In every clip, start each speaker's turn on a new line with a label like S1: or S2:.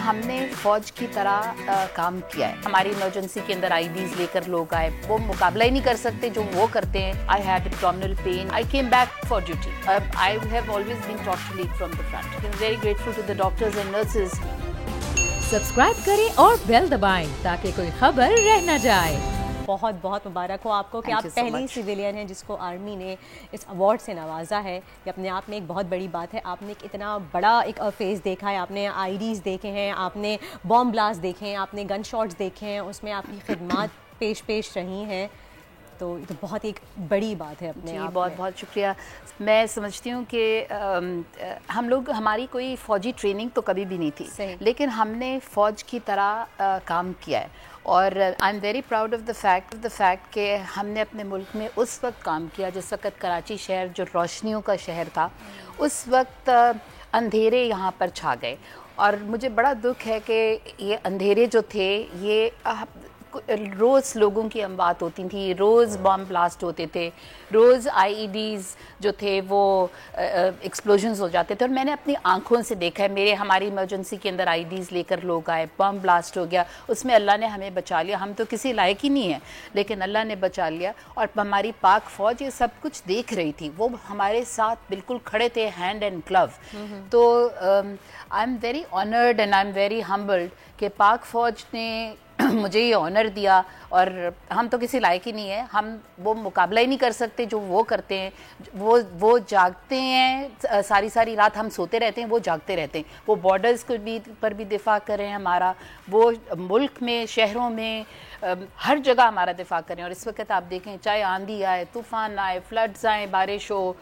S1: ہم نے فوج کی طرح کام کیا ہے. ہماری ایمرجنسی کے اندر آئی ڈیز لے کر لوگ آئے, وہ مقابلہ ہی نہیں کر سکتے جو وہ کرتے ہیں. I had abdominal pain. I came back for duty. I have always been taught to lead from the front. I'm very grateful to the doctors and nurses.
S2: Subscribe کریں اور بیل دبائیں تاکہ کوئی خبر رہ نہ جائے.
S3: بہت بہت مبارک ہو آپ کو کہ آپ پہلی سویلین ہیں جس کو آرمی نے اس ایوارڈ سے نوازا ہے. یہ اپنے آپ میں ایک بہت بڑی بات ہے. آپ نے ایک اتنا بڑا ایک فیز دیکھا ہے, آپ نے آئی ڈیز دیکھے ہیں, آپ نے بام بلاسٹ دیکھے ہیں, آپ نے گن شاٹس دیکھے ہیں, اس میں آپ کی خدمات پیش رہی ہیں, تو یہ تو بہت ایک بڑی بات ہے اپنے آپ.
S1: بہت بہت شکریہ. میں سمجھتی ہوں کہ ہم لوگ, ہماری کوئی فوجی ٹریننگ تو کبھی بھی نہیں تھی, لیکن ہم نے فوج کی طرح کام کیا ہے. اور I am very proud of the fact کہ ہم نے اپنے ملک میں اس وقت کام کیا جس وقت کراچی شہر جو روشنیوں کا شہر تھا, اس وقت اندھیرے یہاں پر چھا گئے. اور مجھے بڑا دکھ ہے کہ یہ اندھیرے جو تھے یہ روز لوگوں کی اموات ہوتی تھیں, روز بام بلاسٹ ہوتے تھے, روز آئی ای ڈیز جو تھے وہ ایکسپلوژنز ہو جاتے تھے. اور میں نے اپنی آنکھوں سے دیکھا ہے, ہماری ایمرجنسی کے اندر آئی ڈیز لے کر لوگ آئے, بم بلاسٹ ہو گیا, اس میں اللہ نے ہمیں بچا لیا. ہم تو کسی لائق ہی نہیں ہیں, لیکن اللہ نے بچا لیا. اور ہماری پاک فوج یہ سب کچھ دیکھ رہی تھی, وہ ہمارے ساتھ بالکل کھڑے تھے ہینڈ اینڈ گلو. تو I am very honoured and I am very humbled کہ پاک فوج نے مجھے یہ آنر دیا. اور ہم تو کسی لائق ہی نہیں ہے, ہم وہ مقابلہ ہی نہیں کر سکتے جو وہ کرتے ہیں. وہ جاگتے ہیں ساری رات, ہم سوتے رہتے ہیں, وہ جاگتے رہتے ہیں. وہ بارڈرز پر بھی دفاع کر رہے ہیں ہمارا, وہ ملک میں شہروں میں ہر جگہ ہمارا دفاع کریں. اور اس وقت آپ دیکھیں, چاہے آندھی آئے, طوفان آئے, فلڈز آئیں, بارش ہو,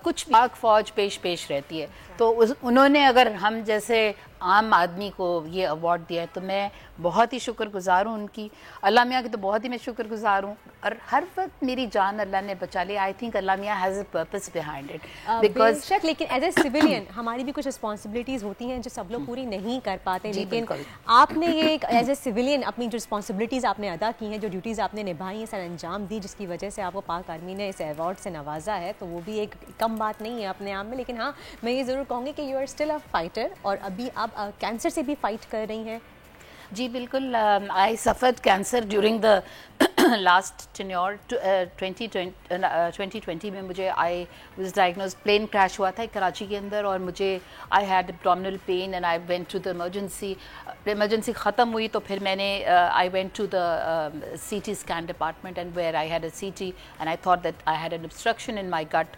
S1: کچھ پاک فوج پیش رہتی ہے. تو انہوں نے اگر ہم جیسے عام آدمی کو یہ ایوارڈ دیا ہے تو میں بہت ہی شکر گزار ہوں ان کی. اللہ میاں کی تو بہت ہی میں شکر گزار ہوں, اور ہر وقت میری جان اللہ نے بچا لی. آئی تھنک اللہ میاں has a purpose behind it.
S3: بیشک, لیکن ایز اے سویلین ہماری بھی کچھ رسپانسبلٹیز ہوتی ہیں جو سب لوگ پوری نہیں کر پاتے. لیکن آپ نے یہ ایک ایز اے سویلین اپنی جو رسپانسبلٹیز آپ نے ادا کی ہیں, جو ڈیوٹیز آپ نے نبھائی ہیں, سر انجام دی, جس کی وجہ سے آپ کو پاک آرمی نے اس ایوارڈ سے نوازا ہے, تو وہ بھی ایک کم بات نہیں ہے اپنے آپ میں. لیکن ہاں, میں یہ ضرور کہوں گی کہ you are still a fighter, اور ابھی آپ کینسر سے بھی فائٹ کر رہی ہیں.
S1: جی بالکل. I suffered cancer during the last tenure 2020 میں. مجھے I was diagnose, plane crash ہوا تھا کراچی کے اندر, اور مجھے I had abdominal pain and I went to the emergency ختم ہوئی تو پھر میں نے I went to the CT scan department and where I had a CT and I thought that I had an obstruction in my gut.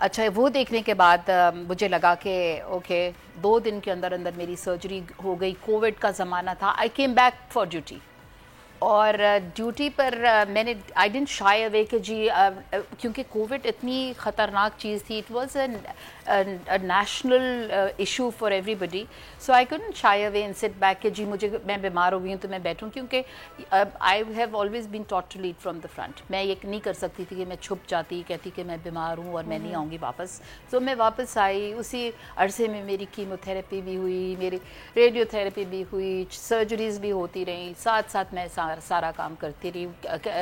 S1: اچھا, وہ دیکھنے کے بعد مجھے لگا کہ اوکے 2 دن کے اندر میری سرجری ہو گئی. کووڈ کا زمانہ تھا. I came back for duty, اور ڈیوٹی پر میں نے آئی ڈنٹ شائی اوے کہ جی, کیونکہ کووڈ اتنی خطرناک چیز تھی. It was a national issue for everybody, so I couldn't shy away and sit back کہ جی میں بیمار ہو گئی ہوں تو میں بیٹھوں, کیونکہ I have always been taught to lead from the front. میں یہ نہیں کر سکتی تھی کہ میں چھپ جاتی, کہتی کہ میں بیمار ہوں اور میں نہیں آؤں گی واپس. تو میں واپس آئی, اسی عرصے میں میری کیمو تھراپی بھی ہوئی, میری ریڈیو تھراپی بھی ہوئی, سرجریز بھی ہوتی رہیں, ساتھ میں سارا کام کرتی رہی.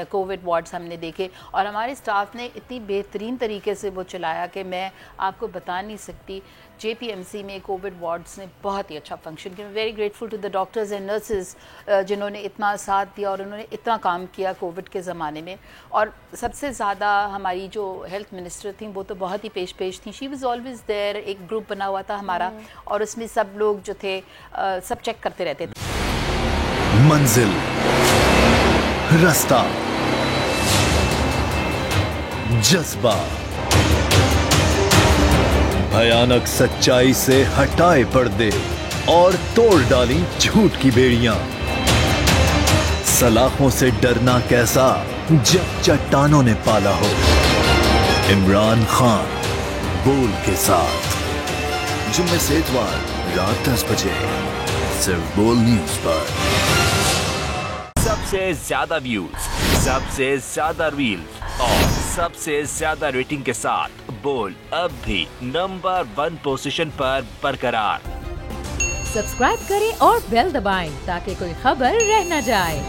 S1: کووڈ وارڈز ہم نے دیکھے, اور ہمارے اسٹاف نے اتنی بہترین طریقے سے وہ چلایا کہ میں آپ کو بتا نہیں سکتی. جے پی ایم سی میں کووڈ وارڈز نے بہت ہی اچھا فنکشن کیا. Very grateful to the doctors and nurses جنہوں نے اتنا ساتھ دیا اور انہوں نے اتنا کام کیا کووڈ کے زمانے میں. اور سب سے زیادہ ہماری جو ہیلتھ منسٹر تھیں وہ تو بہت ہی پیش تھیں. She was always there. ایک گروپ بنا ہوا تھا ہمارا, اور اس میں سب لوگ جو تھے سب چیک کرتے رہتے تھے.
S4: منزل, رستہ, جذبہ, بھیانک سچائی سے ہٹائے پردے اور توڑ ڈالی جھوٹ کی بیڑیاں. سلاخوں سے ڈرنا کیسا جب چٹانوں نے پالا ہو. عمران خان بول کے ساتھ, جمعے سے اتوار رات 10 بجے صرف بول نیوز پر.
S5: سب سے زیادہ ویوز, سب سے زیادہ ریلز اور سب سے زیادہ ریٹنگ کے ساتھ بول اب بھی نمبر 1 پوزیشن پر برقرار.
S2: سبسکرائب کریں اور بیل دبائیں تاکہ کوئی خبر رہ نہ جائے.